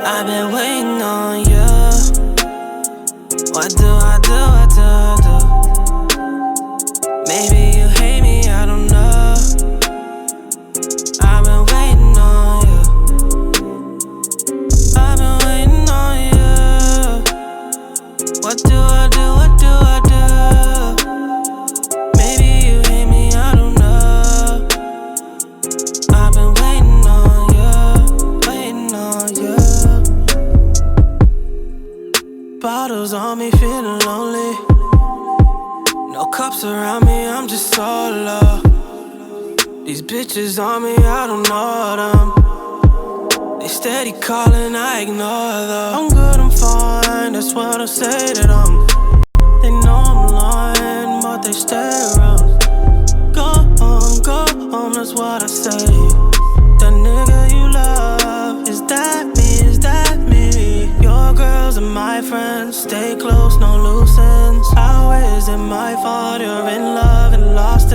I've been waiting on you. What do I do, what do I do? Maybe you hate me, I don't know. I've been waiting on you. I've been waiting on you. What do I do, what do I do? Maybe you hate me, I don't know. I've been waiting on you, waiting on you. Bottles on me, feeling lonely. No cups around me, I'm just solo. These bitches on me, I don't know them. They steady calling, I ignore them. I'm good, I'm fine, that's what I say to them. They know I'm lying, but they stay around. Go home, that's what I say. That nigga you love, is that me, is that me? Your girls are my friends, stay close, no loose ends. How is it my fault you're in love and lost